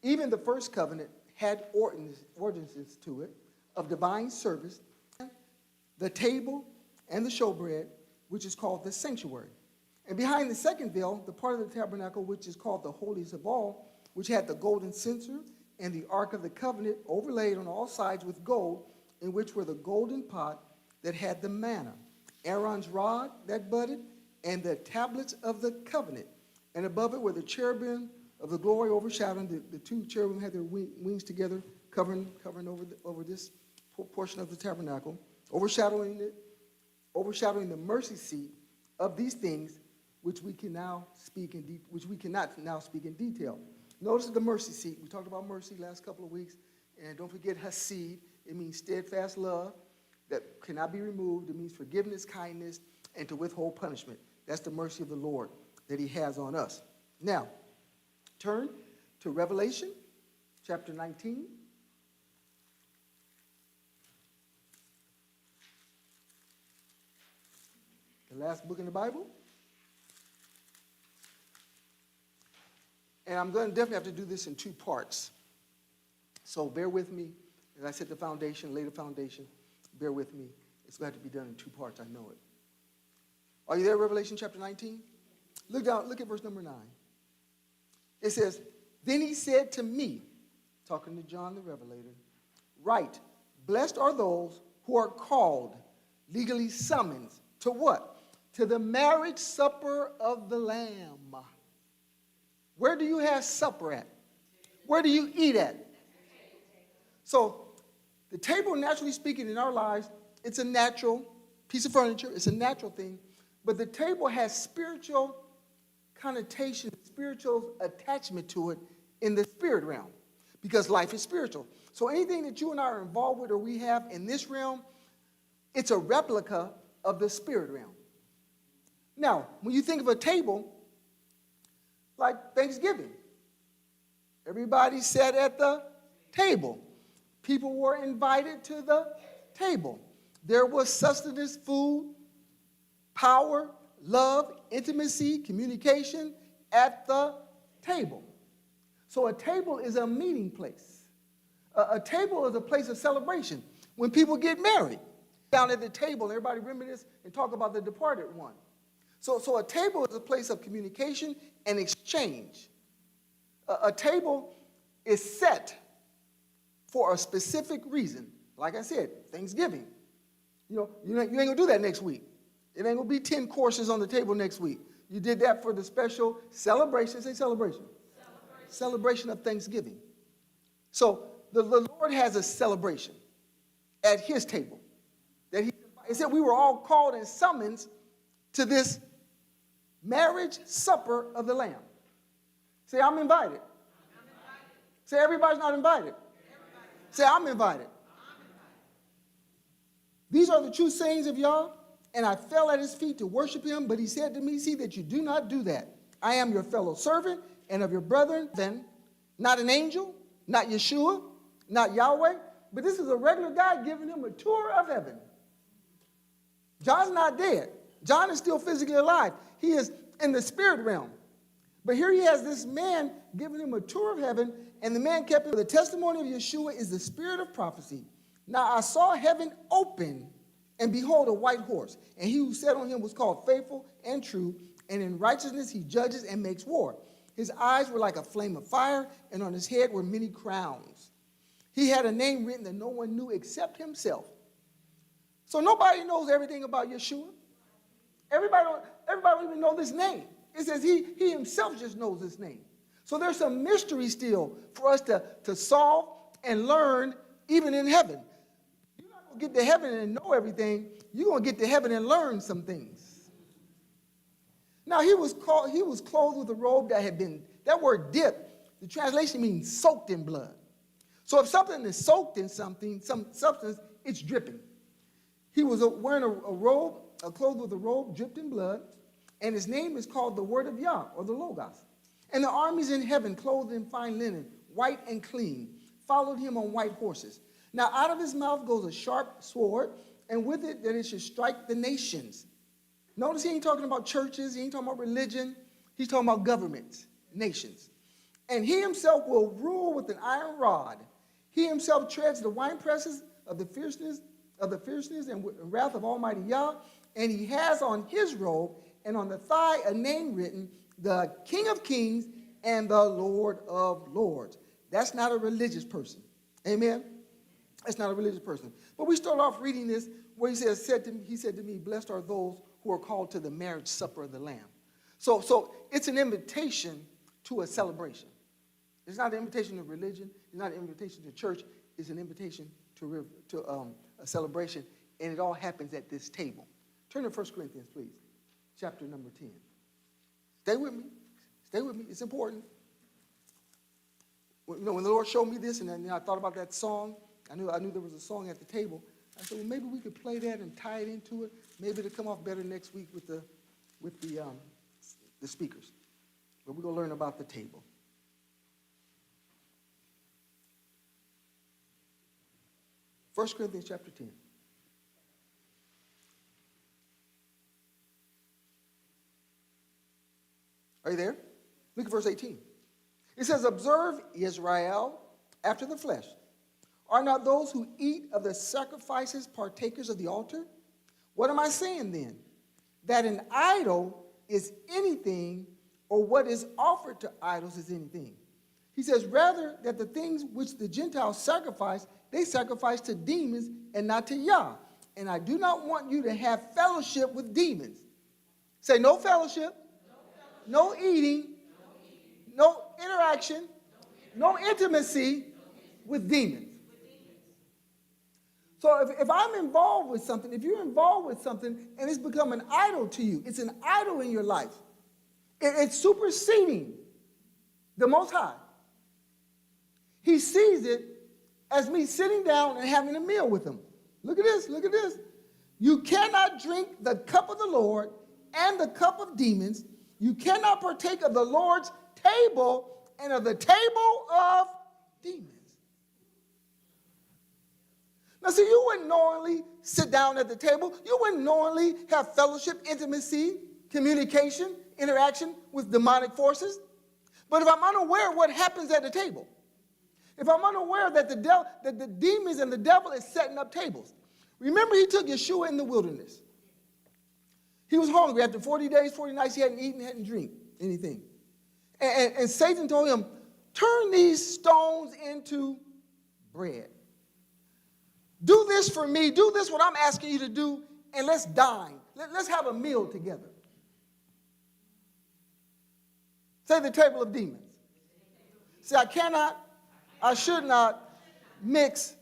Even the first covenant had ordinances to it of divine service, the table and the showbread, which is called the sanctuary. And behind the second veil, the part of the tabernacle which is called the holiest of all, which had the golden censer and the ark of the covenant overlaid on all sides with gold, in which were the golden pot that had the manna, Aaron's rod that budded, and the tablets of the covenant. And above it were the cherubim of the glory overshadowing. The two cherubim had their wings together, covering over this portion of the tabernacle, overshadowing the mercy seat of these things, which we cannot now speak in detail. Notice the mercy seat. We talked about mercy last couple of weeks, and don't forget hasid. It means steadfast love that cannot be removed. It means forgiveness, kindness, and to withhold punishment. That's the mercy of the Lord that he has on us. Now, turn to Revelation chapter 19. The last book in the Bible. And I'm going to definitely have to do this in two parts. So bear with me. As I set the foundation, lay the foundation, bear with me. It's going to have to be done in two parts. I know it. Are you there, Revelation chapter 19? Look down. Look at verse number 9. It says, "Then he said to me," talking to John the Revelator, "Write, blessed are those who are called, legally summoned, to what? To the marriage supper of the Lamb." Where do you have supper at? Where do you eat at? So, the table, naturally speaking, in our lives, it's a natural piece of furniture. It's a natural thing. But the table has spiritual connotation, spiritual attachment to it in the spirit realm, because life is spiritual. So anything that you and I are involved with or we have in this realm, it's a replica of the spirit realm. Now, when you think of a table, like Thanksgiving, everybody sat at the table. People were invited to the table. There was sustenance, food, power, love, intimacy, communication at the table. So a table is a meeting place. A table is a place of celebration. When people get married, down at the table, everybody reminisce and talk about the departed one. So a table is a place of communication and exchange. A table is set for a specific reason. Like I said, Thanksgiving. You ain't going to do that next week. It ain't going to be 10 courses on the table next week. You did that for the special celebration. Say celebration. Celebration of Thanksgiving. So the Lord has a celebration at his table. He said we were all called and summoned to this marriage supper of the Lamb. Say, I'm invited. Say, everybody's not invited. Say, I'm invited. These are the true sayings of Yah, and I fell at his feet to worship him, but he said to me, see that you do not do that. I am your fellow servant and of your brethren, then, not an angel, not Yeshua, not Yahweh, but this is a regular guy giving him a tour of heaven. John's not dead. John is still physically alive. He is in the spirit realm. But here he has this man giving him a tour of heaven, and the man kept him. The testimony of Yeshua is the spirit of prophecy. Now I saw heaven open, and behold, a white horse. And he who sat on him was called Faithful and True, and in righteousness he judges and makes war. His eyes were like a flame of fire, and on his head were many crowns. He had a name written that no one knew except himself. So nobody knows everything about Yeshua. Everybody don't even know this name. It says he himself just knows this name. So there's some mystery still for us to solve and learn even in heaven. You're not going to get to heaven and know everything. You're going to get to heaven and learn some things. Now he was clothed with a robe that had been, that word dip, the translation means soaked in blood. So if something is soaked in something, some substance, it's dripping. He was wearing a robe, clothed with a robe dripped in blood, and his name is called the Word of Yah, or the Logos. And the armies in heaven, clothed in fine linen, white and clean, followed him on white horses. Now out of his mouth goes a sharp sword, and with it that it should strike the nations. Notice he ain't talking about churches, he ain't talking about religion, he's talking about governments, nations. And he himself will rule with an iron rod. He himself treads the winepresses of the fierceness and wrath of Almighty Yah. And he has on his robe and on the thigh a name written, the King of Kings and the Lord of Lords. That's not a religious person. Amen? That's not a religious person. But we start off reading this where he said to me, blessed are those who are called to the marriage supper of the Lamb. So it's an invitation to a celebration. It's not an invitation to religion. It's not an invitation to church. It's an invitation to a celebration, and it all happens at this table. Turn to 1 Corinthians, please, chapter number 10. Stay with me. Stay with me. It's important. When the Lord showed me this, and then I thought about that song, I knew there was a song at the table. I said, well, maybe we could play that and tie it into it. Maybe it'll come off better next week with the speakers. But we're going to learn about the table. First Corinthians chapter 10. Are you there? Look at verse 18. It says, observe, Israel, after the flesh. Are not those who eat of the sacrifices partakers of the altar? What am I saying then? That an idol is anything, or what is offered to idols is anything. He says, rather that the things which the Gentiles sacrifice, they sacrifice to demons and not to Yah. And I do not want you to have fellowship with demons. Say no fellowship, no eating, no interaction, no intimacy with demons. So if I'm involved with something, if you're involved with something and it's become an idol to you, it's an idol in your life, it's superseding the Most High. He sees it as me sitting down and having a meal with him. Look at this, look at this. You cannot drink the cup of the Lord and the cup of demons. You cannot partake of the Lord's table and of the table of demons. Now, see, you wouldn't knowingly sit down at the table. You wouldn't knowingly have fellowship, intimacy, communication, interaction with demonic forces. But if I'm unaware of what happens at the table, if I'm unaware that the demons and the devil is setting up tables. Remember, he took Yeshua in the wilderness. He was hungry. After 40 days, 40 nights, he hadn't eaten, hadn't drank anything. And Satan told him, turn these stones into bread. Do this for me. Do this what I'm asking you to do, and let's dine. Let's have a meal together. Say the table of demons. See, I should not mix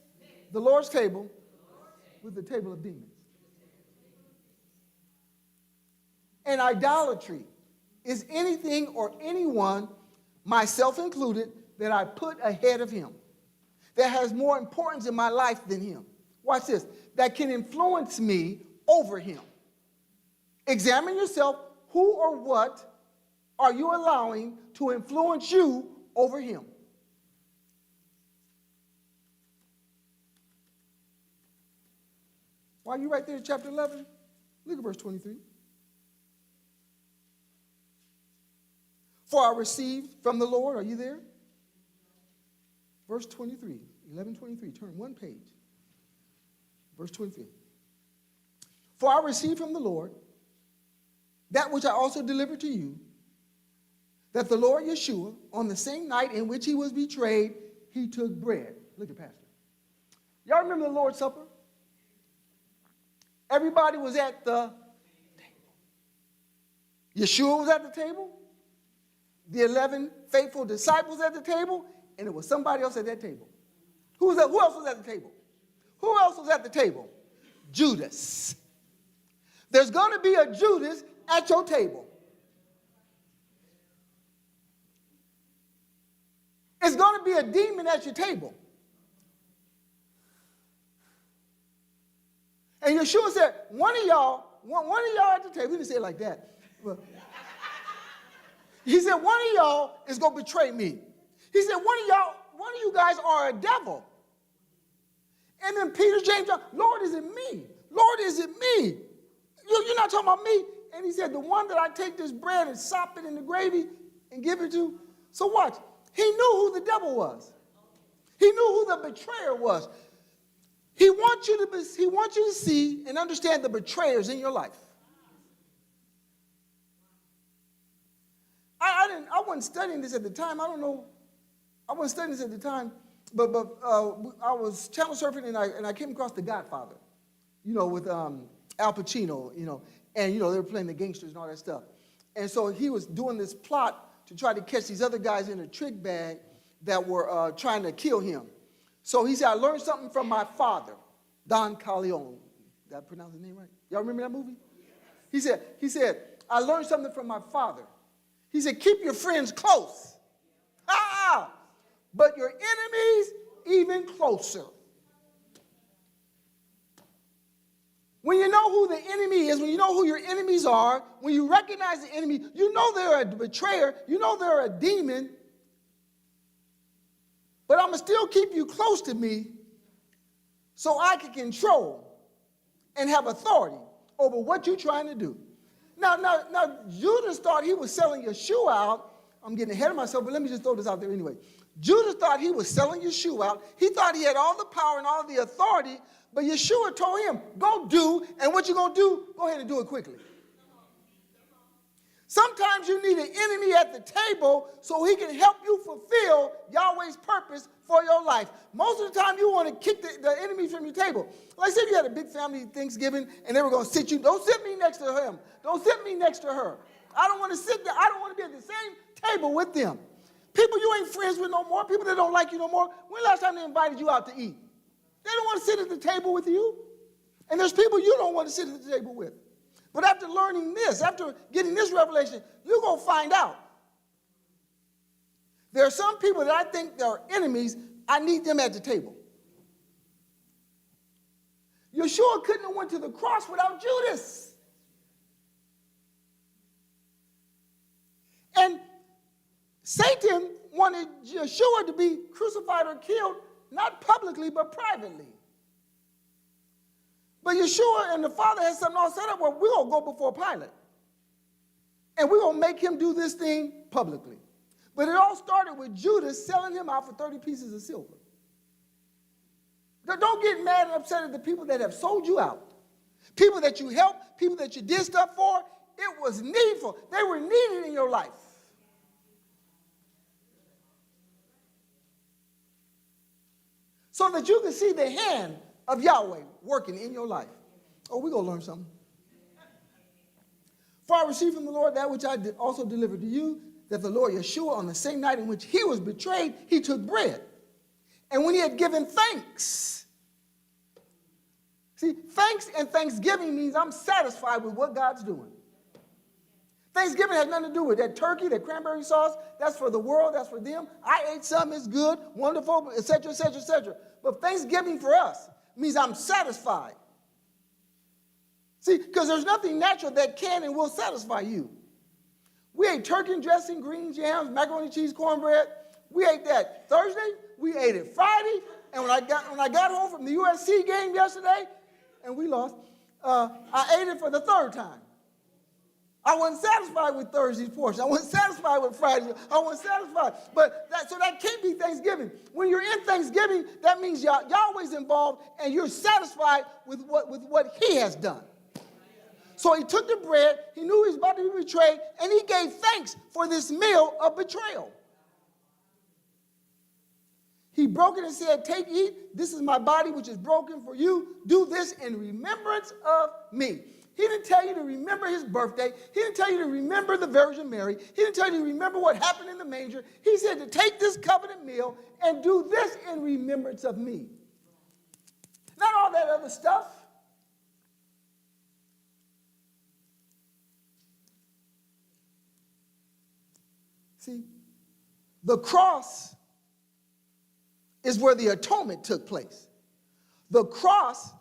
the Lord's table with the table of demons. And idolatry is anything or anyone, myself included, that I put ahead of him, that has more importance in my life than him. Watch this. That can influence me over him. Examine yourself. Who or what are you allowing to influence you over him? While you're right there in chapter 11, look at verse 23. For I received from the Lord, are you there? Verse 23, 11:23, turn one page. Verse 23. For I received from the Lord that which I also delivered to you, that the Lord Yeshua, on the same night in which he was betrayed, he took bread. Look at Pastor. Y'all remember the Lord's Supper? Everybody was at the table. Yeshua was at the table. The 11 faithful disciples at the table, and it was somebody else at that table. Who else was at the table? Who else was at the table? Judas. There's going to be a Judas at your table. It's going to be a demon at your table. And Yeshua said, one of y'all at the table, he didn't say it like that. But he said, one of y'all is going to betray me. He said, one of you guys are a devil. And then Peter, James, John, Lord, is it me? Lord, is it me? You're not talking about me. And he said, the one that I take this bread and sop it in the gravy and give it to. So watch. He knew who the devil was. He knew who the betrayer was. He wants you to see and understand the betrayers in your life. I wasn't studying this at the time. I don't know. I wasn't studying this at the time, but I was channel surfing and I came across The Godfather, with Al Pacino, and they were playing the gangsters and all that stuff. And so he was doing this plot to try to catch these other guys in a trick bag that were trying to kill him. So he said, I learned something from my father, Don Corleone. Did I pronounce his name right? Y'all remember that movie? He said, I learned something from my father. He said, keep your friends close. But your enemies even closer. When you know who the enemy is, when you know who your enemies are, when you recognize the enemy, you know they're a betrayer, you know they're a demon, but I'm going to still keep you close to me so I can control and have authority over what you're trying to do. Now, Judas thought he was selling Yeshua out. I'm getting ahead of myself, but let me just throw this out there anyway. Judas thought he was selling Yeshua out. He thought he had all the power and all the authority, but Yeshua told him, go do, and what you're going to do, go ahead and do it quickly. Sometimes you need an enemy at the table so he can help you fulfill Yahweh's purpose for your life. Most of the time you want to kick the enemy from your table. Like say if you had a big family Thanksgiving and they were going to sit you, don't sit me next to him. Don't sit me next to her. I don't want to sit there. I don't want to be at the same table with them. People you ain't friends with no more, people that don't like you no more. When last time they invited you out to eat? They don't want to sit at the table with you. And there's people you don't want to sit at the table with. But after learning this, after getting this revelation, you're going to find out. There are some people that I think are enemies. I need them at the table. Yeshua couldn't have went to the cross without Judas. And Satan wanted Yeshua to be crucified or killed, not publicly, but privately. But Yeshua and the Father had something all set up where we're going to go before Pilate. And we're going to make him do this thing publicly. But it all started with Judas selling him out for 30 pieces of silver. Now, don't get mad and upset at the people that have sold you out. People that you helped, people that you did stuff for. It was needful. They were needed in your life. So that you can see the hand of Yahweh working in your life. Oh, we're going to learn something. For I received from the Lord that which I also delivered to you, that the Lord Yeshua, on the same night in which he was betrayed, he took bread. And when he had given thanks. See, thanks and thanksgiving means I'm satisfied with what God's doing. Thanksgiving has nothing to do with that turkey, that cranberry sauce. That's for the world. That's for them. I ate something. It's good, wonderful, etc., etc., etc. But Thanksgiving for us means I'm satisfied. See, because there's nothing natural that can and will satisfy you. We ate turkey and dressing, greens, yams, macaroni, cheese, cornbread. We ate that Thursday. We ate it Friday. And when I got home from the USC game yesterday, and we lost, I ate it for the third time. I wasn't satisfied with Thursday's portion. I wasn't satisfied with Friday. I wasn't satisfied. So that can't be Thanksgiving. When you're in Thanksgiving, that means Yahweh's involved and you're satisfied with what he has done. So he took the bread, he knew he was about to be betrayed, and he gave thanks for this meal of betrayal. He broke it and said, take, eat, this is my body which is broken for you. Do this in remembrance of me. He didn't tell you to remember his birthday. He didn't tell you to remember the Virgin Mary. He didn't tell you to remember what happened in the manger. He said to take this covenant meal and do this in remembrance of me. Not all that other stuff. See, the cross is where the atonement took place. The cross,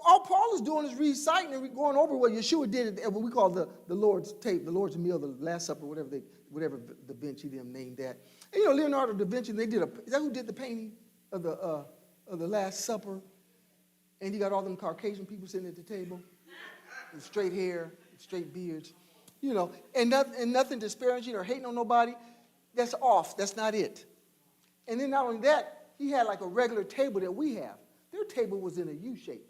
all Paul is doing is reciting and going over what Yeshua did at what we call the Lord's tape, the Lord's meal, the Last Supper, whatever Da Vinci them named that. And Leonardo da Vinci, is that who did the painting of the Last Supper? And he got all them Caucasian people sitting at the table with straight hair, straight beards. And nothing disparaging or hating on nobody. that's off. That's not it. And then not only that, he had like a regular table that we have. Their table was in a U shape.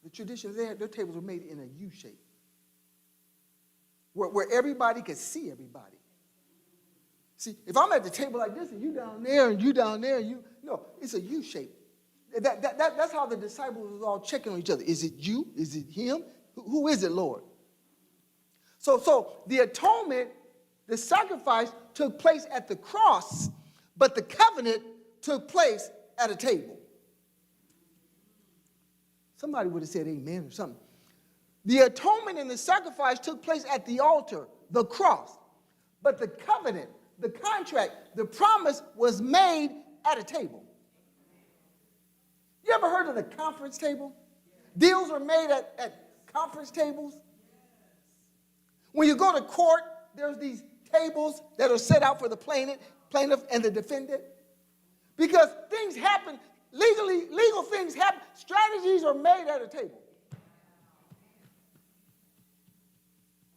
The tradition there, their tables were made in a U shape. Where everybody could see everybody. See, if I'm at the table like this and you down there and you down there, no, it's a U shape. That's how the disciples was all checking on each other. Is it you? Is it him? Who is it, Lord? So the atonement, the sacrifice took place at the cross, but the covenant took place at a table. Somebody would have said amen or something. The atonement and the sacrifice took place at the altar, the cross, but the covenant, the contract, the promise was made at a table. You ever heard of the conference table? Deals are made at conference tables. When you go to court, there's these tables that are set out for the plaintiff and the defendant. Because things happen, legal things happen, strategies are made at a table.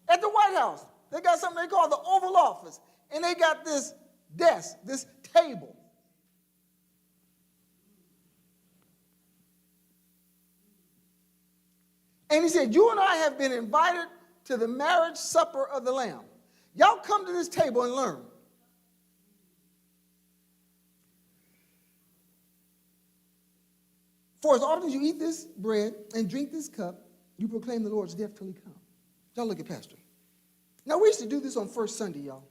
At the White House, they got something they call the Oval Office, and they got this desk, this table. And he said, you and I have been invited to the marriage supper of the Lamb. Y'all come to this table and learn. For as often as you eat this bread and drink this cup, you proclaim the Lord's death till he comes. Y'all look at Pastor. Now, we used to do this on First Sunday, y'all.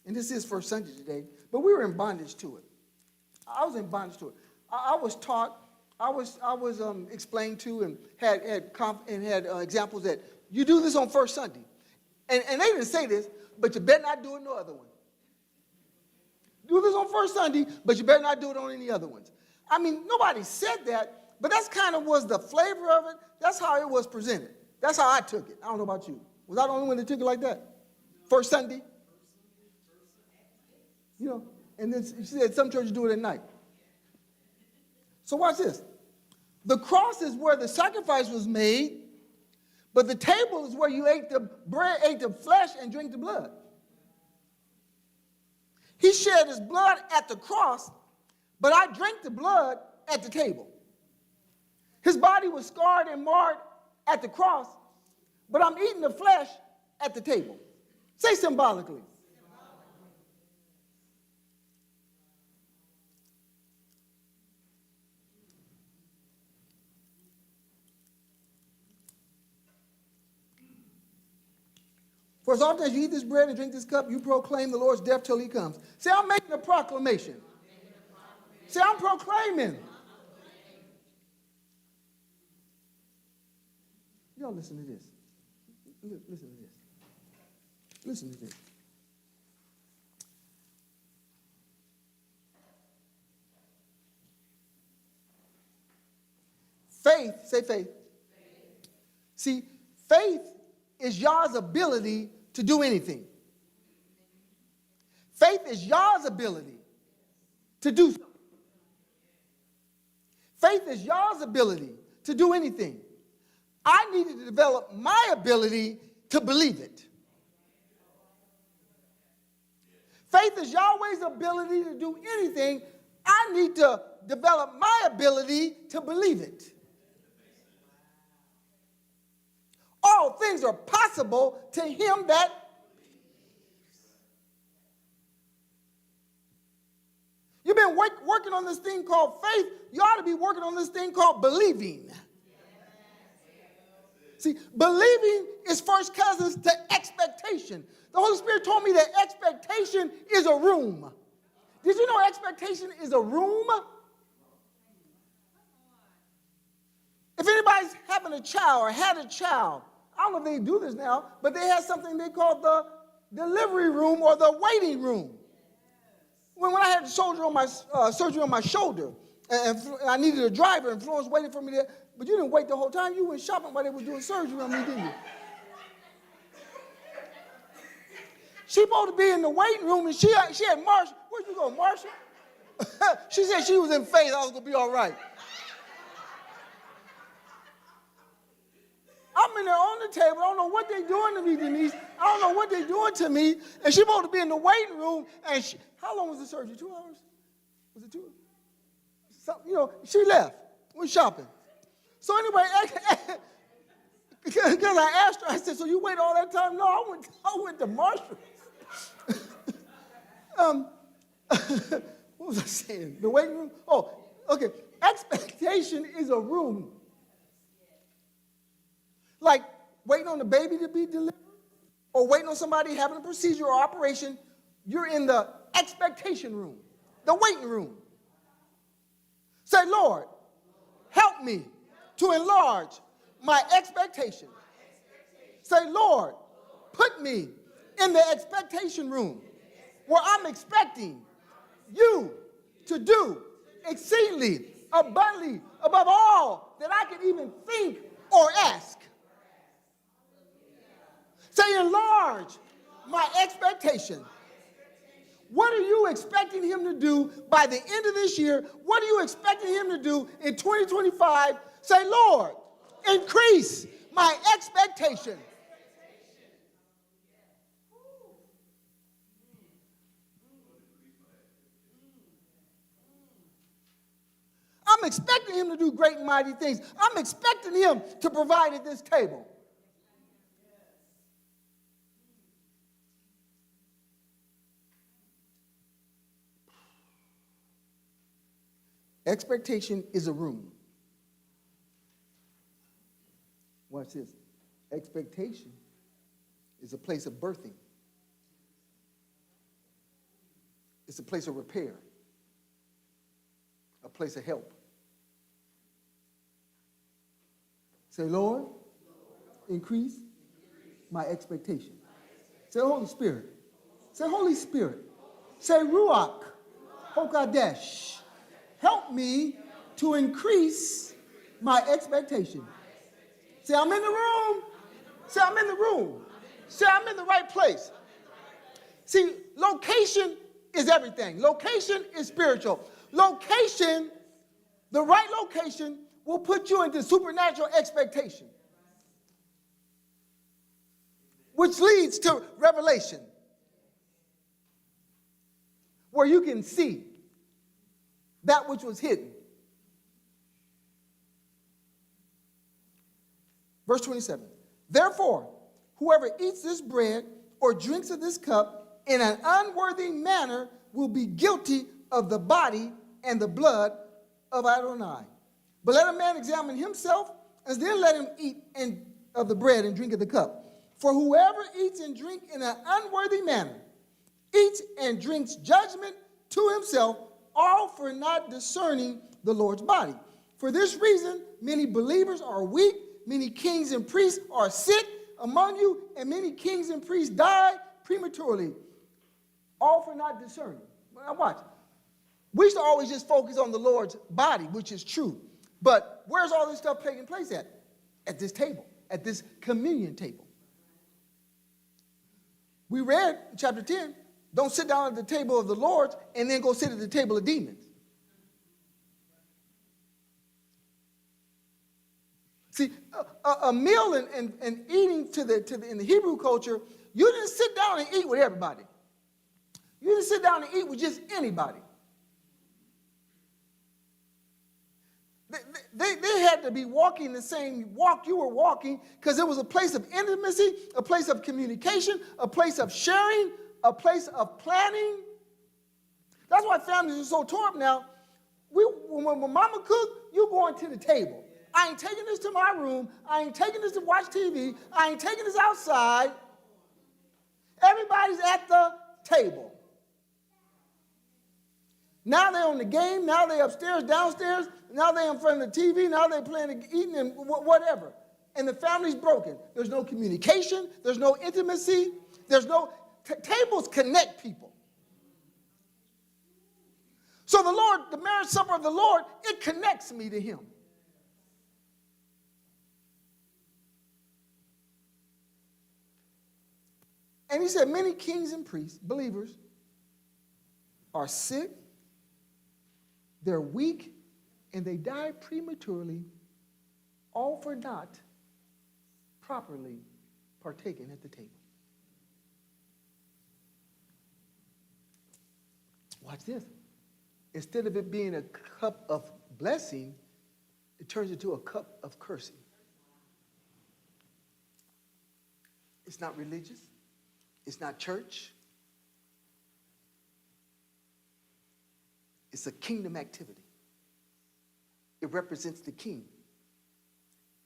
And this is First Sunday today, but we were in bondage to it. I was in bondage to it. I was taught, I was explained to and had examples that you do this on First Sunday. And they didn't say this, but you better not do it no other one. Do this on First Sunday, but you better not do it on any other ones. I mean, nobody said that, but that's kind of was the flavor of it. That's how it was presented. That's how I took it. I don't know about you. Was I the only one that took it like that? First Sunday? You know, and then she said some churches do it at night. So watch this. The cross is where the sacrifice was made, but the table is where you ate the bread, ate the flesh, and drank the blood. He shed his blood at the cross, but I drank the blood at the table. His body was scarred and marred at the cross, but I'm eating the flesh at the table. Say symbolically. For as often as you eat this bread and drink this cup, you proclaim the Lord's death till he comes. Say, I'm making a proclamation. Say, I'm proclaiming. Y'all listen to this. Listen to this. Listen to this. Faith, say faith. See, faith is y'all's ability to do anything. Faith is y'all's ability to do something. Faith is y'all's ability to do anything. I needed to develop my ability to believe it. Faith is Yahweh's ability to do anything. I need to develop my ability to believe it. All things are possible to him that believes. You've been working on this thing called faith. You ought to be working on this thing called believing. See, believing is first cousins to expectation. The Holy Spirit told me that expectation is a room. Did you know expectation is a room? If anybody's having a child or had a child, I don't know if they do this now, but they have something they call the delivery room or the waiting room. When I had surgery on my shoulder, and I needed a driver, and Florence waited for me there, but you didn't wait the whole time. You went shopping while they were doing surgery on me, didn't you? She supposed to be in the waiting room, and she had Marsha. Where'd you go, Marsha? She said she was in faith. I was going to be all right. I'm I'm in there on the table. I don't know what they're doing to me, Denise. I don't know what they're doing to me. And she's supposed to be in the waiting room. And how long was the surgery? 2 hours? Was it 2? She left. Went shopping. So anyway, because I asked her, I said, so you wait all that time? No, I went to Marshall's. What was I saying? The waiting room? Oh, okay. Expectation is a room. Like waiting on the baby to be delivered or waiting on somebody having a procedure or operation. You're in the expectation room, the waiting room. Say, Lord, help me to enlarge my expectation. Say, Lord, put me in the expectation room where I'm expecting you to do exceedingly, abundantly, above all that I can even think or ask. Say, enlarge my expectation. What are you expecting him to do by the end of this year? What are you expecting him to do in 2025? Say, Lord, increase my expectation. I'm expecting him to do great and mighty things. I'm expecting him to provide at this table. Expectation is a room. Watch this. Expectation is a place of birthing. It's a place of repair. A place of help. Say, Lord, increase my expectation. Say, Holy Spirit. Say, Holy Spirit. Say, Ruach Hokadesh. Help me to increase my expectation. Say, I'm in the room. Say, I'm in the room. Say, I'm in the right place. See, location is everything. Location is spiritual. Location, the right location, will put you into supernatural expectation, which leads to revelation, where you can see that which was hidden. Verse 27. Therefore, whoever eats this bread or drinks of this cup in an unworthy manner will be guilty of the body and the blood of Adonai. But let a man examine himself, and then let him eat of the bread and drink of the cup. For whoever eats and drinks in an unworthy manner eats and drinks judgment to himself, all for not discerning the Lord's body. For this reason, many believers are weak, many kings and priests are sick among you, and many kings and priests die prematurely, all for not discerning. Now watch. We used to always just focus on the Lord's body, which is true. But where's all this stuff taking place at? At this table, at this communion table. We read in chapter 10, don't sit down at the table of the Lord and then go sit at the table of demons. See, a meal and eating in the Hebrew culture, you didn't sit down and eat with everybody. You didn't sit down and eat with just anybody. They had to be walking the same walk you were walking, because it was a place of intimacy, a place of communication, a place of sharing, a place of planning. That's why families are so tore up now. When mama cook, you going to the table. I ain't taking this to my room. I ain't taking this to watch TV. I ain't taking this outside. Everybody's at the table. Now they're on the game. Now they're upstairs, downstairs. Now they're in front of the TV. Now they're playing, eating, and whatever. And the family's broken. There's no communication. There's no intimacy. There's no... tables connect people. So the Lord, the marriage supper of the Lord, it connects me to him. And he said, many kings and priests, believers, are sick, they're weak, and they die prematurely, all for not properly partaking at the table. Watch this. Instead of it being a cup of blessing, it turns into a cup of cursing. It's not religious. It's not church. It's a kingdom activity. It represents the king.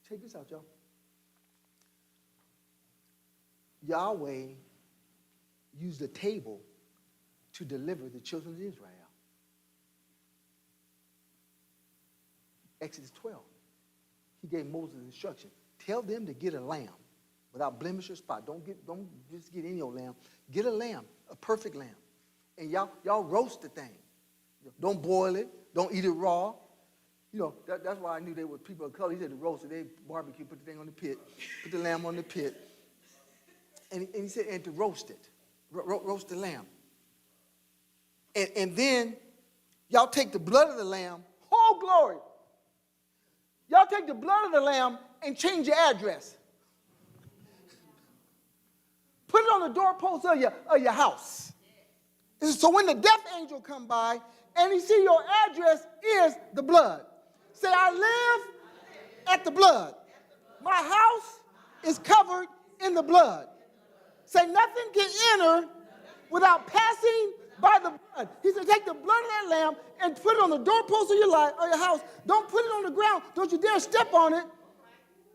Check this out, y'all. Yahweh used a table to deliver the children of Israel. Exodus 12. He gave Moses instruction. Tell them to get a lamb without blemish or spot. Don't just get any old lamb. Get a lamb, a perfect lamb. And y'all roast the thing. Don't boil it. Don't eat it raw. You know, that's why I knew they were people of color. He said to roast it. They barbecue, put the thing on the pit, put the lamb on the pit. And he said, and to roast it. Roast the lamb. And then y'all take the blood of the lamb. Oh, glory. Y'all take the blood of the lamb and change your address. Put it on the doorpost of your house. So when the death angel come by and he see your address is the blood. Say, I live at the blood. My house is covered in the blood. Say, nothing can enter without passing by the blood. He said, take the blood of that lamb and put it on the doorpost of your house. Don't put it on the ground. Don't you dare step on it,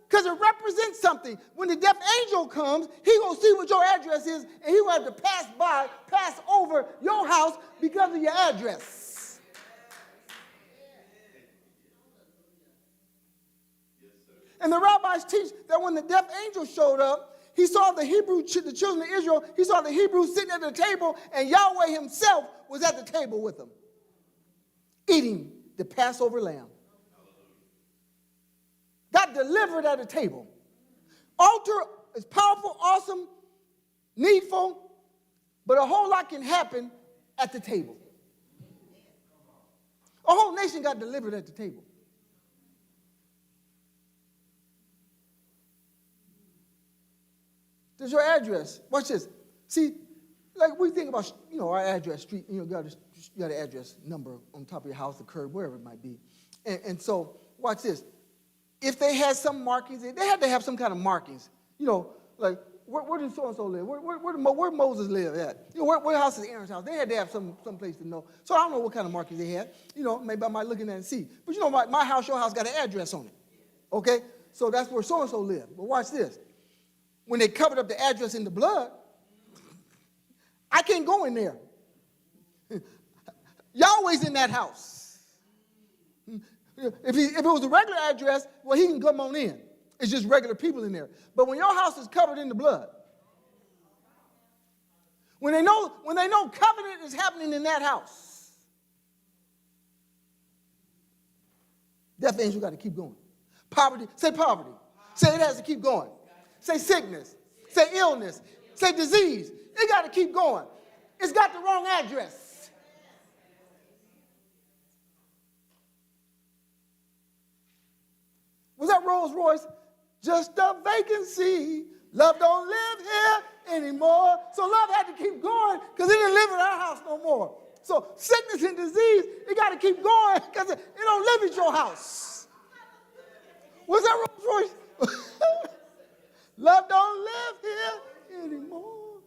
because it represents something. When the death angel comes, he going to see what your address is, and he will have to pass over your house because of your address. And the rabbis teach that when the death angel showed up, he saw the children of Israel, he saw the Hebrews sitting at the table, and Yahweh himself was at the table with them, eating the Passover lamb. Got delivered at a table. Altar is powerful, awesome, needful, but a whole lot can happen at the table. A whole nation got delivered at the table. There's your address. Watch this. See, like we think about, our address, street, you got an address number on top of your house, the curb, wherever it might be. And so, watch this. If they had some markings, they had to have some kind of markings. Like, where did so-and-so live? Where Moses live at? Where house is Aaron's house? They had to have some place to know. So I don't know what kind of markings they had. Maybe I might look in there and see. But my house, your house got an address on it. Okay? So that's where so-and-so lived. But watch this. When they covered up the address in the blood, I can't go in there. Yahweh's in that house. If it was a regular address, well, he can come on in. It's just regular people in there. But when your house is covered in the blood, when they know covenant is happening in that house, death angel got to keep going. Poverty, say poverty. Say it has to keep going. Say sickness. Say illness. Say disease. It got to keep going. It's got the wrong address. Was that Rolls Royce? Just a vacancy. Love don't live here anymore. So love had to keep going because it didn't live in our house no more. So sickness and disease, it got to keep going because it don't live at your house. Was that Rolls Royce? Love don't live here anymore.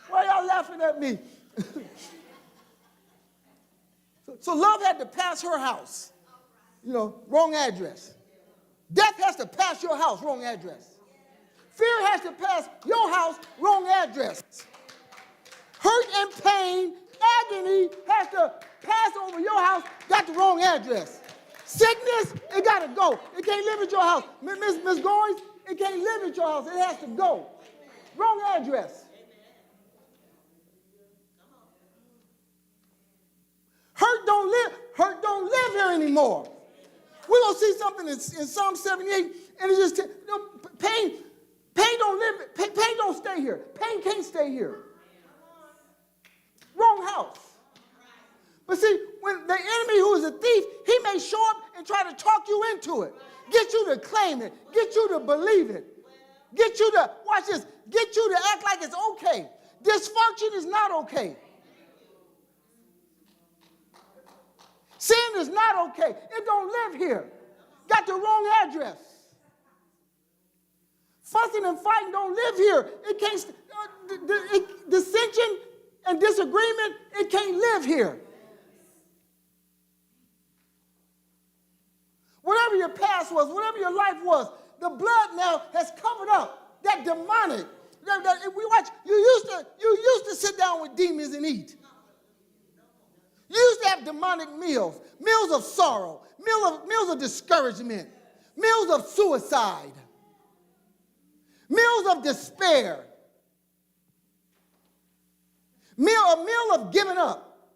Why y'all laughing at me? So love had to pass her house. Wrong address. Death has to pass your house, wrong address. Fear has to pass your house, wrong address. Hurt and pain, agony has to pass over your house, got the wrong address. Sickness, it got to go. It can't live at your house. Miss Goins, it can't live at your house. It has to go. Wrong address. Hurt don't live here anymore. We're going to see something in Psalm 78, and it's just, pain don't stay here. Pain can't stay here. Wrong house. But see, when the enemy who is a thief, he may show up and try to talk you into it. Get Get you to claim it. Get you to believe it. Get you to, watch this, get you to act like it's okay. Dysfunction is not okay. Sin is not okay. It don't live here. Got the wrong address. Fussing and fighting don't live here. It can't, dissension and disagreement, it can't live here. Whatever your past was, whatever your life was, the blood now has covered up that demonic. We watch. You used to sit down with demons and eat. You used to have demonic meals of sorrow, meals of discouragement, meals of suicide, meals of despair, a meal of giving up.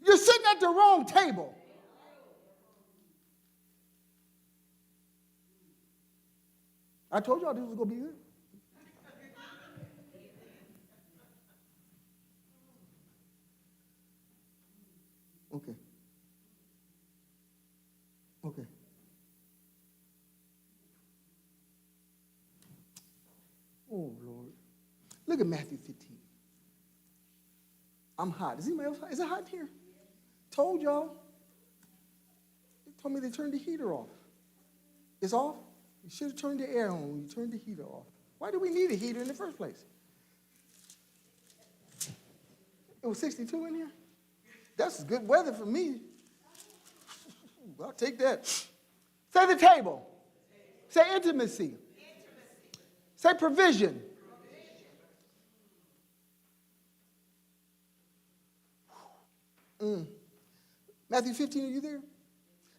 You're sitting at the wrong table. I told y'all this was going to be good. Okay. Okay. Oh, Lord. Look at Matthew 15. I'm hot. Is anybody else hot? Is it hot here? Told y'all. They told me they turned the heater off. It's off? You should have turned the air on when you turned the heater off. Why do we need a heater in the first place? It was 62 in here? That's good weather for me. I'll take that. Say the table. Say intimacy. Say provision. Matthew 15, are you there?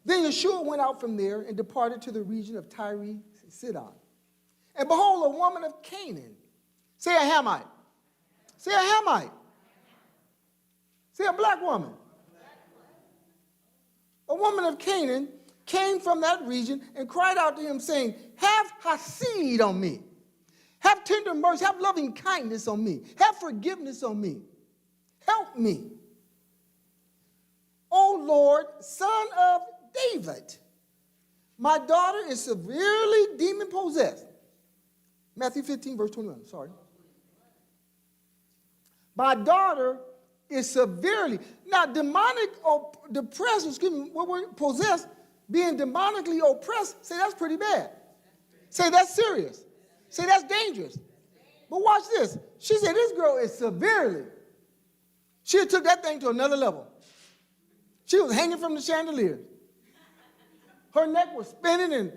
Then Yeshua went out from there and departed to the region of Tyre and Sidon. And behold, a woman of Canaan. Say a Hamite. Say a Hamite. Say a black woman. A woman of Canaan came from that region and cried out to him, saying, have hasid on me. Have tender mercy. Have loving kindness on me. Have forgiveness on me. Help me. O Lord, son of David, my daughter is severely demon-possessed. Matthew 15, verse 21, sorry. My daughter is severely, now demonic depressed, possessed, being demonically oppressed, say that's pretty bad. Say that's serious. Say that's dangerous. But watch this. She said this girl is severely. She took that thing to another level. She was hanging from the chandelier. Her neck was spinning and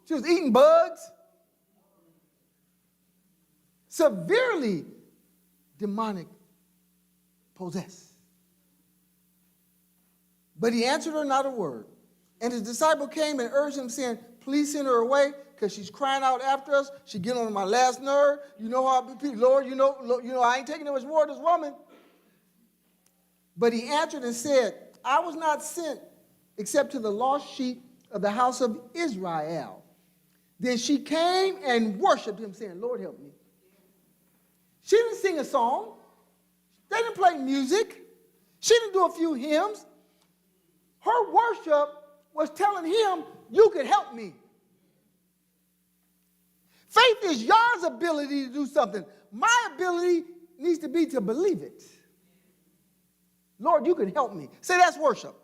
she was eating bugs. Severely demonic possessed. But he answered her not a word. And his disciple came and urged him, saying, please send her away, because she's crying out after us. She getting on my last nerve. You know how, Lord, you know, I ain't taking that much more of this woman. But he answered and said, I was not sent except to the lost sheep of the house of Israel. Then she came and worshiped him, saying, Lord, help me. She didn't sing a song. They didn't play music. She didn't do a few hymns. Her worship was telling him, you can help me. Faith is Yah's ability to do something. My ability needs to be to believe it. Lord, you can help me. Say that's worship.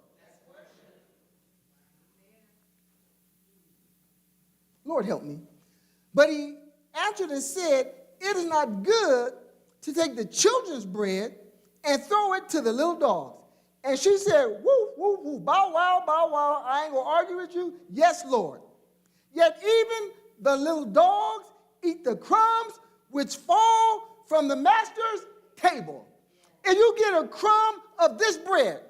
Lord, help me. But he answered and said, it is not good to take the children's bread and throw it to the little dogs. And she said, woo, woo, woo, bow, wow, I ain't going to argue with you. Yes, Lord. Yet even the little dogs eat the crumbs which fall from the master's table. If you get a crumb of this bread,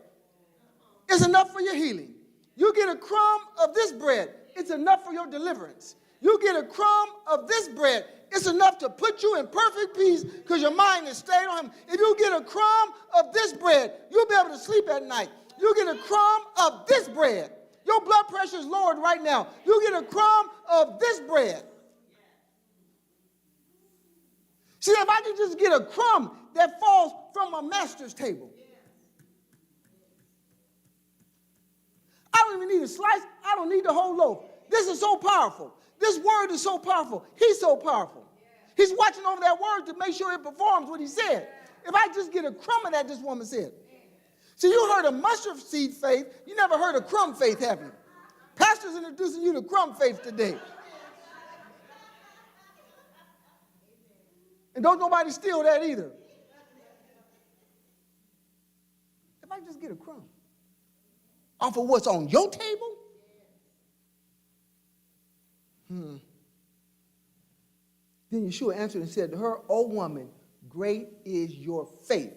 it's enough for your healing. You get a crumb of this bread, it's enough for your deliverance. You get a crumb of this bread, it's enough to put you in perfect peace because your mind is stayed on him. If you get a crumb of this bread, you'll be able to sleep at night. You get a crumb of this bread. Your blood pressure is lowered right now. You get a crumb of this bread. See, if I could just get a crumb that falls from my master's table. don't even need a slice. I don't need the whole loaf. This is so powerful. This word is so powerful. He's so powerful. He's watching over that word to make sure it performs what he said. If I just get a crumb of that, this woman said. See, you heard of mustard seed faith. You never heard of crumb faith, have you? Pastor's introducing you to crumb faith today. And don't nobody steal that either. If I just get a crumb off of what's on your table, then Yeshua answered and said to her, "O woman, great is your faith.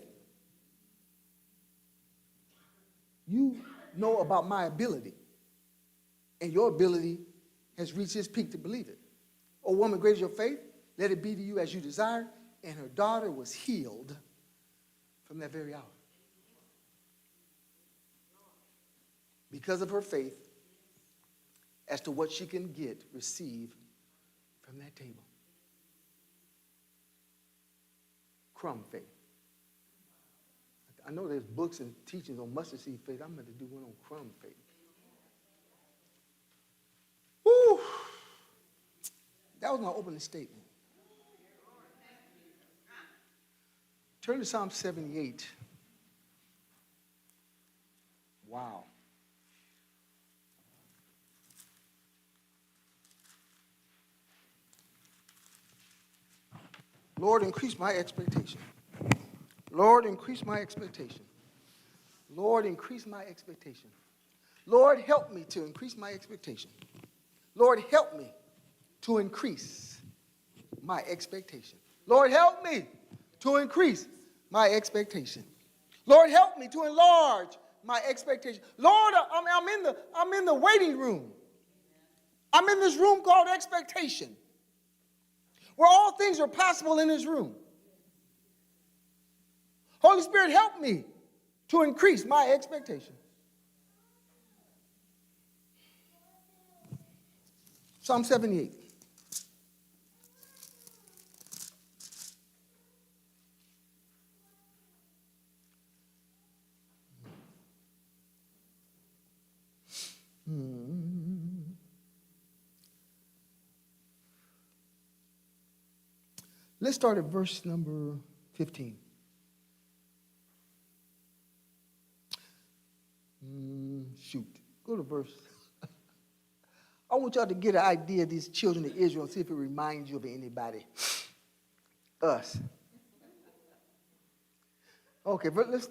You know about my ability, and your ability has reached its peak to believe it. O woman, great is your faith. Let it be to you as you desire." And her daughter was healed from that very hour. Because of her faith as to what she can receive from that table. Crumb faith. I know there's books and teachings on mustard seed faith. I'm going to do one on crumb faith. Woo! That was my opening statement. Turn to Psalm 78. Wow. Lord, increase my expectation. Lord, increase my expectation. Lord, increase my expectation. Lord, help me to increase my expectation. Lord, help me to increase my expectation. Lord, help me to increase my expectation. Lord, help me to enlarge my expectation. Lord, I'm in the waiting room. I'm in this room called expectation, where all things are possible in this room. Holy Spirit, help me to increase my expectation. Psalm 78. Let's start at verse number 15. Go to verse. I want y'all to get an idea of these children of Israel and see if it reminds you of anybody. Us. Okay, but let's.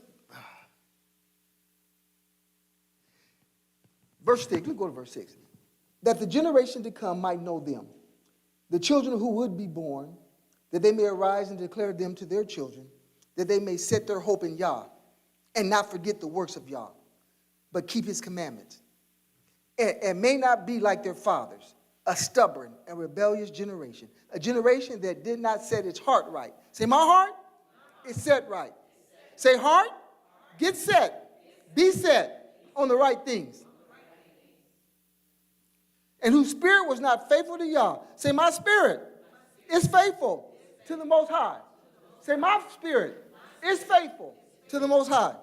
Verse 6, let's go to verse 6. That the generation to come might know them, the children who would be born, that they may arise and declare them to their children, that they may set their hope in Yah, and not forget the works of Yah, but keep his commandments, and may not be like their fathers, a stubborn and rebellious generation, a generation that did not set its heart right. Say, my heart is set right. Say, heart, get set, be set on the right things. And whose spirit was not faithful to Yah. Say, my spirit is faithful to the Most High. Say, my spirit is faithful to the Most High.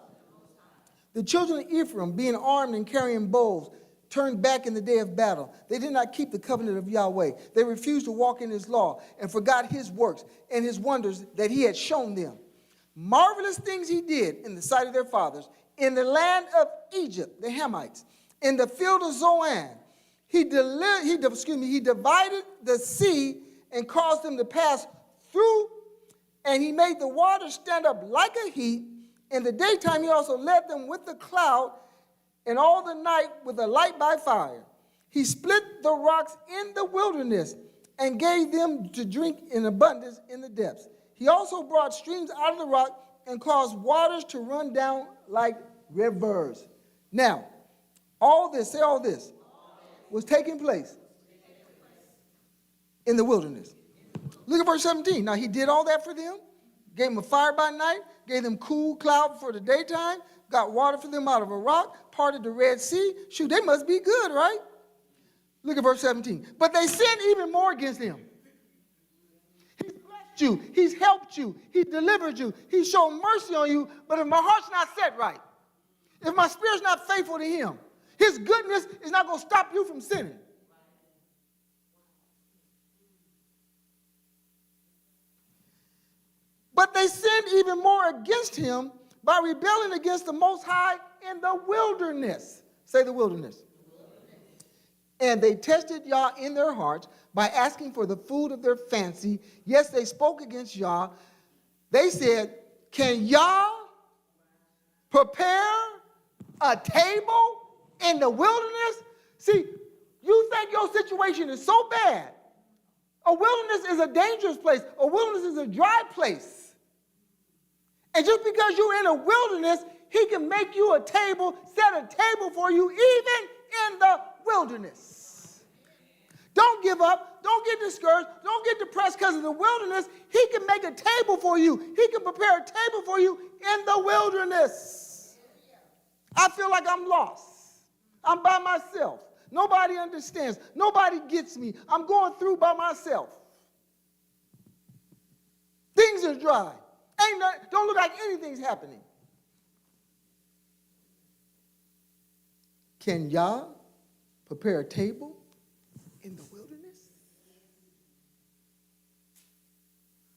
The children of Ephraim, being armed and carrying bows, turned back in the day of battle. They did not keep the covenant of Yahweh. They refused to walk in his law and forgot his works and his wonders that he had shown them. Marvelous things he did in the sight of their fathers, in the land of Egypt, the Hamites, in the field of Zoan. He divided the sea and caused them to pass through, and he made the waters stand up like a heap. In the daytime he also led them with the cloud, and all the night with a light by fire. He split the rocks in the wilderness and gave them to drink in abundance in the depths. He also brought streams out of the rock and caused waters to run down like rivers. Now, all this was taking place in the wilderness. Look at verse 17. Now, he did all that for them, gave them a fire by night, gave them cool cloud for the daytime, got water for them out of a rock, parted the Red Sea. Shoot, they must be good, right? Look at verse 17. But they sinned even more against him. He's blessed you. He's helped you. He delivered you. He showed mercy on you. But if my heart's not set right, if my spirit's not faithful to him, His goodness is not going to stop you from sinning. But they sinned even more against him by rebelling against the Most High in the wilderness. Say the wilderness. And they tested Yah in their hearts by asking for the food of their fancy. Yes, they spoke against Yah. They said, can Yah prepare a table in the wilderness? See, you think your situation is so bad. A wilderness is a dangerous place. A wilderness is a dry place. And just because you're in a wilderness, he can make you a table, set a table for you even in the wilderness. Don't give up. Don't get discouraged. Don't get depressed because of the wilderness. He can make a table for you. He can prepare a table for you in the wilderness. I feel like I'm lost. I'm by myself. Nobody understands. Nobody gets me. I'm going through by myself. Things are dry. Don't look like anything's happening. Can Yah prepare a table in the wilderness?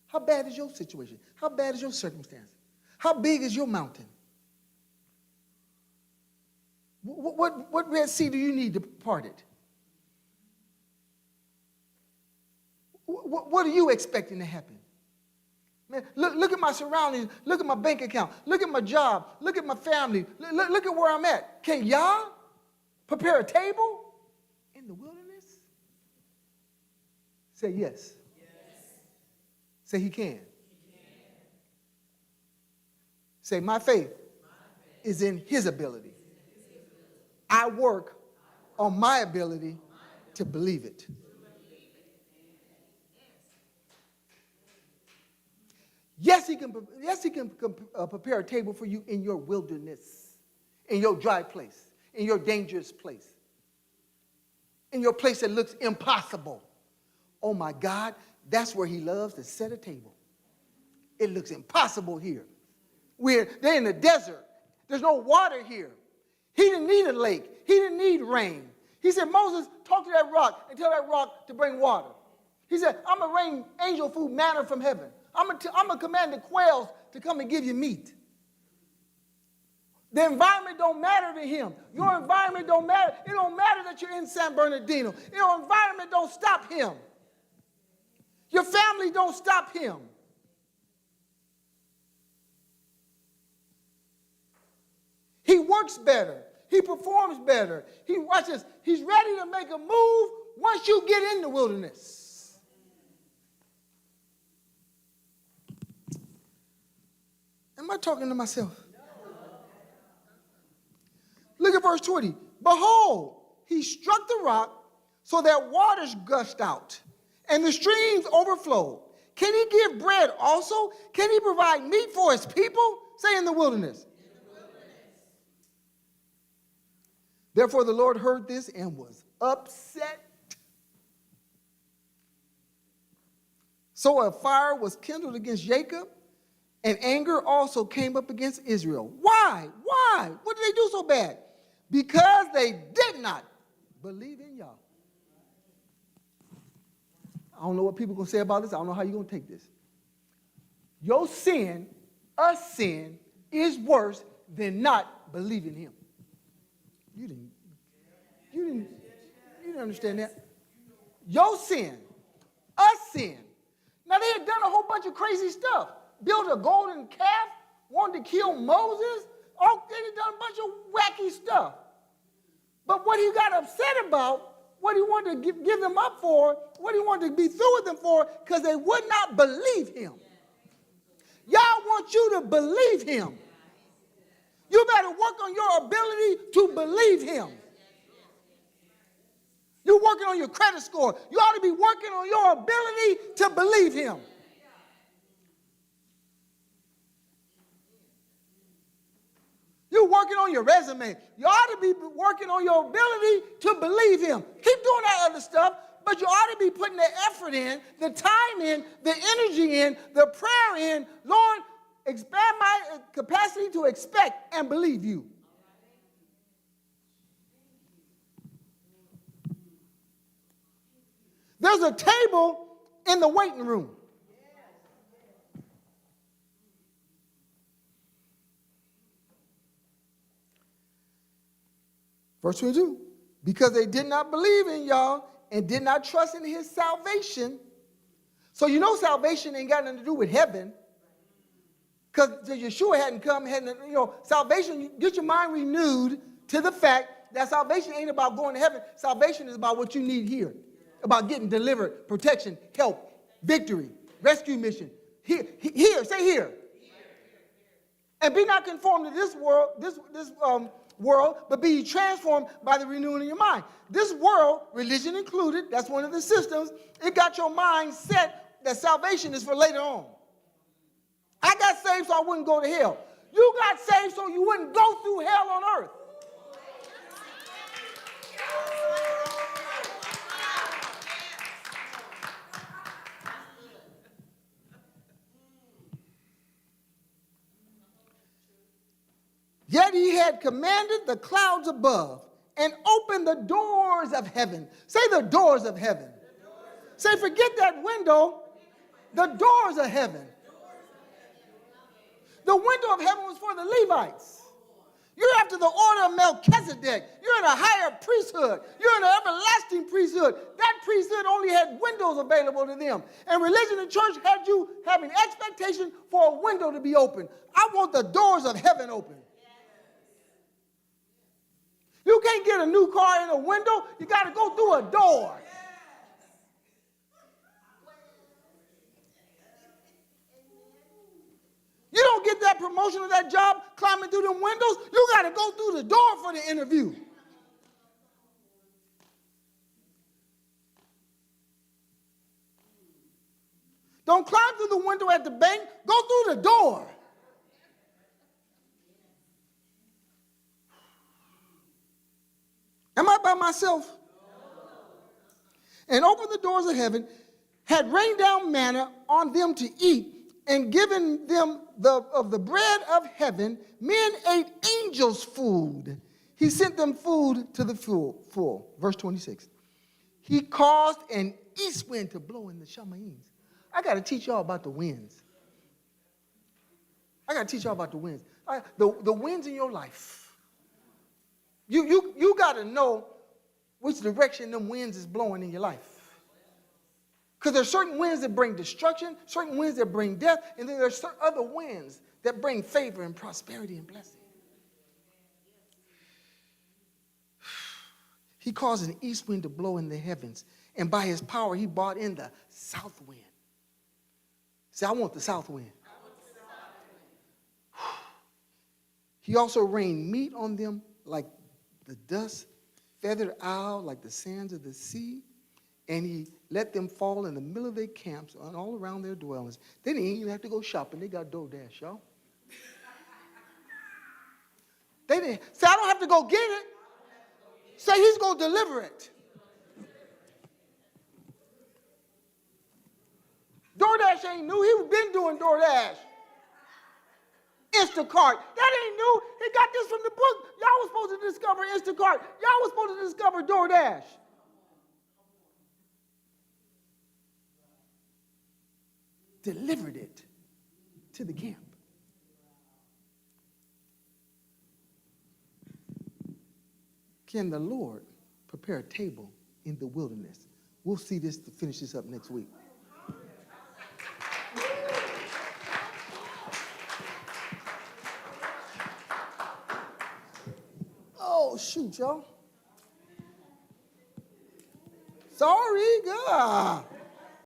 How bad is your situation? How bad is your circumstance? How big is your mountain? What Red Sea do you need to part it? What are you expecting to happen? Man, look at my surroundings. Look at my bank account. Look at my job. Look at my family. Look at where I'm at. Can Yah prepare a table in the wilderness? Say yes. Say he can. He can. Say my faith is in his ability. I work on my ability to believe it. Yes, he can prepare a table for you in your wilderness, in your dry place, in your dangerous place, in your place that looks impossible. Oh my God, that's where he loves to set a table. It looks impossible here. They're in the desert. There's no water here. He didn't need a lake. He didn't need rain. He said, Moses, talk to that rock and tell that rock to bring water. He said, I'm going to rain angel food manna from heaven. I'm going to command the quails to come and give you meat. The environment don't matter to him. Your environment don't matter. It don't matter that you're in San Bernardino. Your environment don't stop him. Your family don't stop him. He works better. He performs better. Watch this. He's ready to make a move once you get in the wilderness. Am I talking to myself? Look at verse 20. Behold, he struck the rock so that waters gushed out and the streams overflowed. Can he give bread also? Can he provide meat for his people? Say in the wilderness. Therefore the Lord heard this and was upset. So a fire was kindled against Jacob, and anger also came up against Israel. Why? Why? What did they do so bad? Because they did not believe in Yah. I don't know what people are going to say about this. I don't know how you're going to take this. Your sin, us sin, is worse than not believing him. You didn't understand that. Your sin, us sin. Now they had done a whole bunch of crazy stuff. Built a golden calf, wanted to kill Moses. They had done a bunch of wacky stuff. But what he got upset about, what he wanted to give them up for, what he wanted to be through with them for, because they would not believe him. Yah wants you to believe him. You better work on your ability to believe him. You're working on your credit score. You ought to be working on your ability to believe him. You're working on your resume. You ought to be working on your ability to believe him. Keep doing that other stuff, but you ought to be putting the effort in, the time in, the energy in, the prayer in. Lord, expand my capacity to expect and believe you. There's a table in the waiting room. Verse 22. Because they did not believe in y'all and did not trust in his salvation. So you know salvation ain't got nothing to do with heaven. Because Yeshua hadn't come, salvation, you get your mind renewed to the fact that salvation ain't about going to heaven. Salvation is about what you need here. About getting delivered, protection, help, victory, rescue mission. Here, say here. And be not conformed to this world, but be transformed by the renewing of your mind. This world, religion included, that's one of the systems, it got your mind set that salvation is for later on. I got saved so I wouldn't go to hell. You got saved so you wouldn't go through hell on earth. Yet he had commanded the clouds above and opened the doors of heaven. Say the doors of heaven. Say, forget that window. The doors of heaven. The window of heaven was for the Levites. You're after the order of Melchizedek. You're in a higher priesthood. You're in an everlasting priesthood. That priesthood only had windows available to them. And religion and church had you having expectation for a window to be open. I want the doors of heaven open. You can't get a new car in a window. You got to go through a door. You don't get that promotion or that job climbing through them windows. You got to go through the door for the interview. Don't climb through the window at the bank. Go through the door. Am I by myself? And opened the doors of heaven, had rained down manna on them to eat, and given them of the bread of heaven. Men ate angels' food. He sent them food to the full. Verse 26. He caused an east wind to blow in the Shamaim. I got to teach y'all about the winds. The winds in your life. You got to know which direction them winds is blowing in your life. Because there's certain winds that bring destruction, certain winds that bring death, and then there's other winds that bring favor and prosperity and blessing. He caused an east wind to blow in the heavens, and by his power he brought in the south wind. Say, I want the south wind. He also rained meat on them like the dust, feathered owl like the sands of the sea, and he let them fall in the middle of their camps and all around their dwellings. They didn't even have to go shopping. They got DoorDash, y'all. They didn't say, I don't have to go get it. Say he's going to deliver it. DoorDash ain't new. He's been doing DoorDash. Instacart. That ain't new. He got this from the book. Y'all was supposed to discover Instacart. Y'all was supposed to discover DoorDash. Delivered it to the camp. Can the Lord prepare a table in the wilderness? We'll see this to finish this up next week. Oh, shoot, y'all. Sorry, God.